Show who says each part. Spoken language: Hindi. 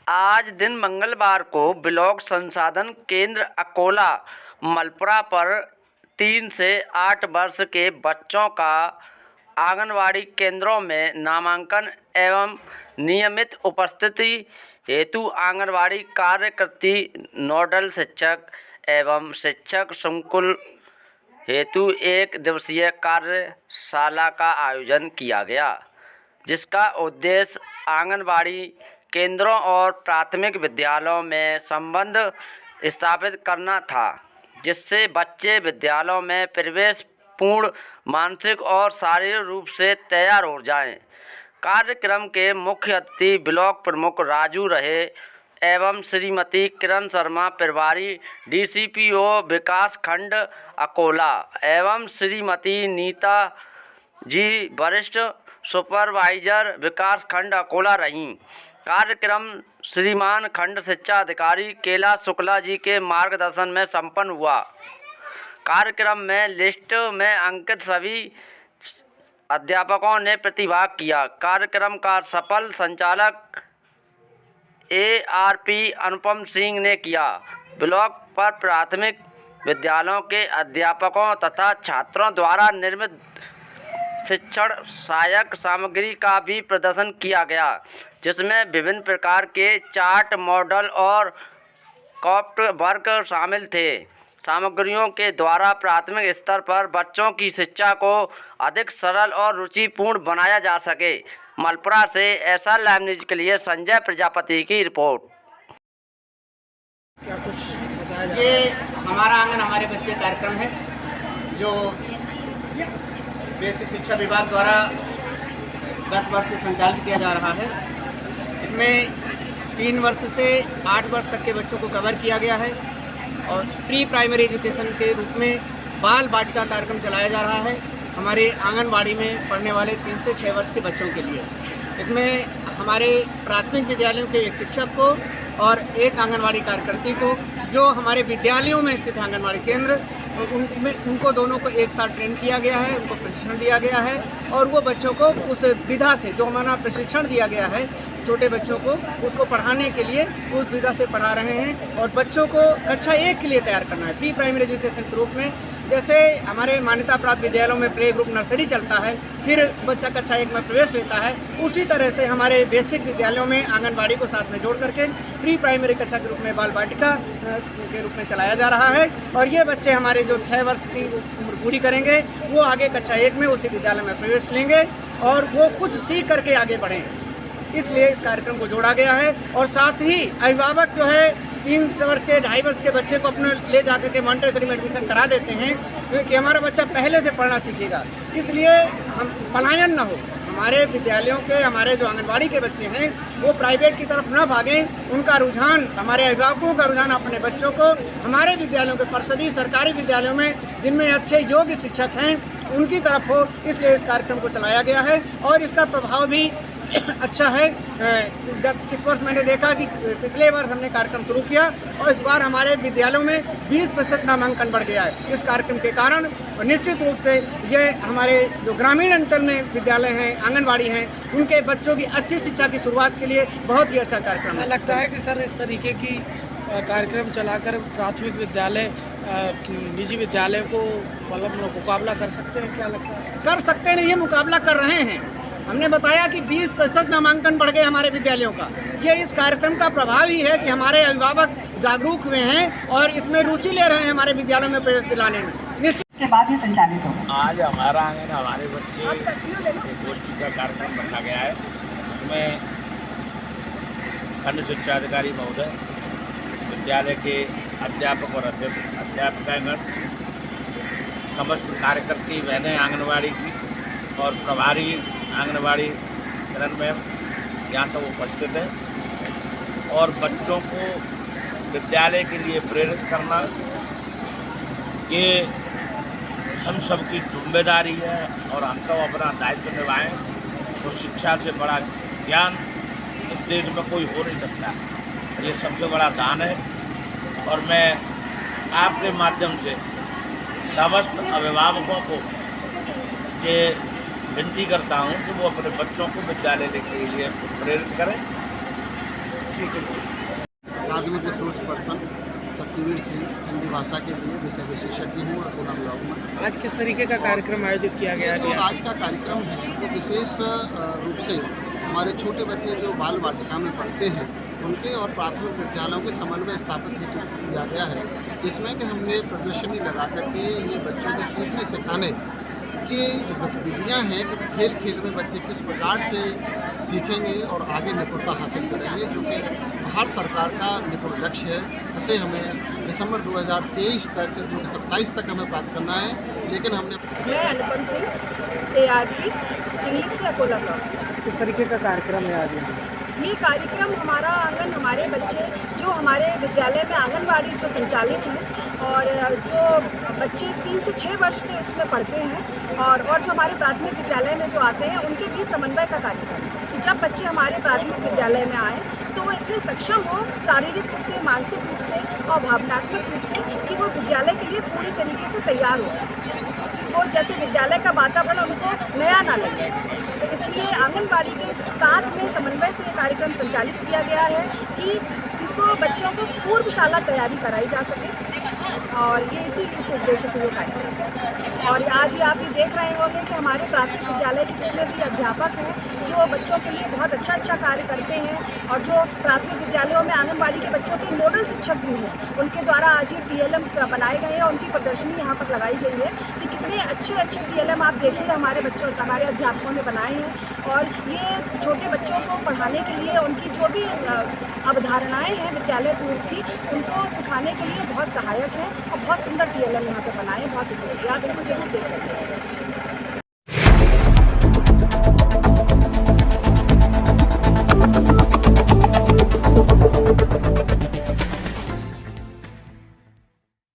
Speaker 1: आज दिन मंगलवार को ब्लॉक संसाधन केंद्र अकोला मलपुरा पर 3 से 8 वर्ष के बच्चों का आंगनवाड़ी केंद्रों में नामांकन एवं नियमित उपस्थिति हेतु आंगनवाड़ी कार्यकर्ती, नोडल शिक्षक एवं शिक्षक संकुल हेतु 1 दिवसीय कार्यशाला का आयोजन किया गया, जिसका उद्देश्य आंगनवाड़ी केंद्रों और प्राथमिक विद्यालयों में संबंध स्थापित करना था, जिससे बच्चे विद्यालयों में प्रवेश पूर्ण मानसिक और शारीरिक रूप से तैयार हो जाएं। कार्यक्रम के मुख्य अतिथि ब्लॉक प्रमुख राजू रहे एवं श्रीमती किरण शर्मा, प्रभारी डीसीपीओ विकास खंड अकोला एवं श्रीमती नीता जी, वरिष्ठ सुपरवाइजर विकास खंड अकोला रहीं। कार्यक्रम श्रीमान खंड शिक्षा अधिकारी केला शुक्ला जी के मार्गदर्शन में संपन्न हुआ। कार्यक्रम में लिस्ट में अंकित सभी अध्यापकों ने प्रतिभाग किया। कार्यक्रम का सफल संचालक ARP अनुपम सिंह ने किया। ब्लॉक पर प्राथमिक विद्यालयों के अध्यापकों तथा छात्रों द्वारा निर्मित शिक्षण सहायक सामग्री का भी प्रदर्शन किया गया, जिसमें विभिन्न प्रकार के चार्ट, मॉडल और क्रॉफ्ट वर्क शामिल थे। सामग्रियों के द्वारा प्राथमिक स्तर पर बच्चों की शिक्षा को अधिक सरल और रुचिपूर्ण बनाया जा सके। मलपुरा से SR लाइव न्यूज के लिए संजय प्रजापति की रिपोर्ट।
Speaker 2: क्या कुछ बताया जाए? ये हमारा आंगन हमारे बच्चे कार्यक्रम है जो बेसिक शिक्षा विभाग द्वारा गत वर्ष से संचालित किया जा रहा है। इसमें 3 वर्ष से 8 वर्ष तक के बच्चों को कवर किया गया है और प्री प्राइमरी एजुकेशन के रूप में बाल वाटिका कार्यक्रम चलाया जा रहा है हमारे आंगनवाड़ी में पढ़ने वाले 3 से 6 वर्ष के बच्चों के लिए। इसमें हमारे प्राथमिक विद्यालयों के 1 शिक्षक को और 1 आंगनवाड़ी कार्यकर्ती को, जो हमारे विद्यालयों में स्थित आंगनवाड़ी केंद्र, उनको दोनों को एक साथ ट्रेन किया गया है, उनको प्रशिक्षण दिया गया है और वो बच्चों को उस विधा से, जो हमारा प्रशिक्षण दिया गया है छोटे बच्चों को, उसको पढ़ाने के लिए उस विधा से पढ़ा रहे हैं और बच्चों को कक्षा 1 के लिए तैयार करना है। प्री प्राइमरी एजुकेशन के रूप में जैसे हमारे मान्यता प्राप्त विद्यालयों में प्ले ग्रुप नर्सरी चलता है, फिर बच्चा कक्षा 1 में प्रवेश लेता है, उसी तरह से हमारे बेसिक विद्यालयों में आंगनबाड़ी को साथ में जोड़ करके प्री प्राइमरी कक्षा के रूप में बाल वाटिका के रूप में चलाया जा रहा है। और ये बच्चे हमारे जो 6 वर्ष की उम्र पूरी करेंगे वो आगे कक्षा 1 में उसी विद्यालय में प्रवेश लेंगे और वो कुछ सीख करके आगे बढ़ें, इसलिए इस कार्यक्रम को जोड़ा गया है। और साथ ही अभिभावक जो है 3 वर्ष के 2.5 वर्ष के बच्चे को अपने ले जाकर के मॉन्टेसरी में एडमिशन करा देते हैं क्योंकि हमारा बच्चा पहले से पढ़ना सीखेगा, इसलिए हम पलायन न हो। हमारे विद्यालयों के, हमारे जो आंगनवाड़ी के बच्चे हैं वो प्राइवेट की तरफ न भागें, उनका रुझान, हमारे अभिभावकों का रुझान अपने बच्चों को हमारे विद्यालयों के परिषदीय सरकारी विद्यालयों में जिनमें अच्छे योग्य शिक्षक हैं उनकी तरफ हो, इसलिए इस कार्यक्रम को चलाया गया है और इसका प्रभाव भी अच्छा है। इस वर्ष मैंने देखा कि पिछले वर्ष हमने कार्यक्रम शुरू किया और इस बार हमारे विद्यालयों में 20% नामांकन बढ़ गया है इस कार्यक्रम के कारण। और निश्चित रूप से ये हमारे जो ग्रामीण अंचल में विद्यालय हैं, आंगनबाड़ी हैं, उनके बच्चों की अच्छी शिक्षा की शुरुआत के लिए बहुत ही अच्छा कार्यक्रम है।
Speaker 3: लगता है कि सर इस तरीके की कार्यक्रम चलाकर प्राथमिक विद्यालय निजी विद्यालय को मतलब मुकाबला कर सकते हैं? क्या लगता है?
Speaker 2: कर सकते हैं, ये मुकाबला कर रहे हैं। हमने बताया कि 20% नामांकन बढ़ गए हमारे विद्यालयों का। ये इस कार्यक्रम का प्रभाव ही है कि हमारे अभिभावक जागरूक हुए हैं और इसमें रुचि ले रहे हैं हमारे विद्यालयों में प्रवेश दिलाने में। निश्चित
Speaker 4: के बाद ही संचालित हो।
Speaker 5: आज हमारा आंगन हमारे बच्चे एक गोष्ठी का कार्यक्रम रखा गया है, उसमें खंड शिक्षा अधिकारी महोदय, विद्यालय के अध्यापक और अध्यापिकागण, समस्त कार्यकर्ती बहनें आंगनबाड़ी की और प्रभारी आंगनबाड़ी किरण मैम यहाँ सब उपस्थित हैं और बच्चों को विद्यालय के लिए प्रेरित करना ये हम सब की जिम्मेदारी है और हम सब अपना दायित्व निभाएं तो शिक्षा से बड़ा ज्ञान इस देश में कोई हो नहीं सकता। ये सबसे बड़ा दान है और मैं आपके माध्यम से समस्त अभिभावकों को ये विनती करता हूं कि वो अपने बच्चों को विद्यालय के लिए प्रेरित करें
Speaker 3: सीखने के लिए?
Speaker 4: अकादमिक रिसोर्स पर्सन सत्यवीर सिंह हिंदी भाषा के लिए विषय विशेषज्ञ हूँ अकोला ब्लॉक में।
Speaker 3: आज किस तरीके का कार्यक्रम आयोजित किया गया
Speaker 4: ये जो
Speaker 3: है?
Speaker 4: आज का कार्यक्रम है वो विशेष रूप से हमारे छोटे बच्चे जो बाल वाटिका में पढ़ते हैं उनके और प्राथमिक विद्यालयों के समन्वय स्थापित किया गया है, जिसमें कि हमने प्रदर्शनी लगा करके ये बच्चों के सीखने सिखाने की जो गतिविधियाँ हैं कि खेल खेल में बच्चे किस प्रकार से सीखेंगे और आगे निपुणता हासिल करेंगे, जो कि भारत सरकार का निपुण लक्ष्य है। उसे हमें दिसंबर 2023 तक जो कि 27 तक हमें प्राप्त करना है, लेकिन हमने
Speaker 6: मैं अनुपम सिंह ARP इंग्लिश से अकोला ब्लॉक।
Speaker 3: किस तरीके का कार्यक्रम है आज यहाँ?
Speaker 6: ये कार्यक्रम हमारा आंगन हमारे बच्चे जो हमारे विद्यालय में आंगनवाड़ी जो संचालित हैं और जो बच्चे 3 से 6 वर्ष के उसमें पढ़ते हैं और जो हमारे प्राथमिक विद्यालय में जो आते हैं उनके बीच समन्वय का कार्यक्रम है कि जब बच्चे हमारे प्राथमिक विद्यालय में आए तो वो इतने सक्षम हो शारीरिक रूप से, मानसिक रूप से और भावनात्मक रूप से कि वो विद्यालय के लिए पूरी तरीके से तैयार हो, वो जैसे विद्यालय का वातावरण उनको नया ना लगे। तो इसलिए आंगनबाड़ी के साथ में समन्वय से कार्यक्रम संचालित किया गया है कि उनको बच्चों को पूर्वशाला तैयारी कराई जा सके और ये इसी उद्देश्य से ये कार्यक्रम है। और आज ये आप ये देख रहे होंगे कि हमारे प्राथमिक विद्यालय के जितने भी अध्यापक हैं जो बच्चों के लिए बहुत अच्छा कार्य करते हैं और जो प्राथमिक विद्यालयों में आंगनबाड़ी के बच्चों के नोडल शिक्षक भी हैं, उनके द्वारा आज ये TLM बनाए गए हैं और उनकी प्रदर्शनी यहाँ पर लगाई गई है कि कितने अच्छे TLM आप देखिए हमारे बच्चों हमारे अध्यापकों ने बनाए हैं। और ये छोटे बच्चों को पढ़ाने के लिए उनकी जो भी अवधारणाएँ हैं विद्यालय पूर्व की, उनको सिखाने के लिए बहुत सहायक है और बहुत सुंदर TLM यहाँ पर बनाए हैं, बहुत उपयोगी। आप इनको जरूर देख सकते हैं।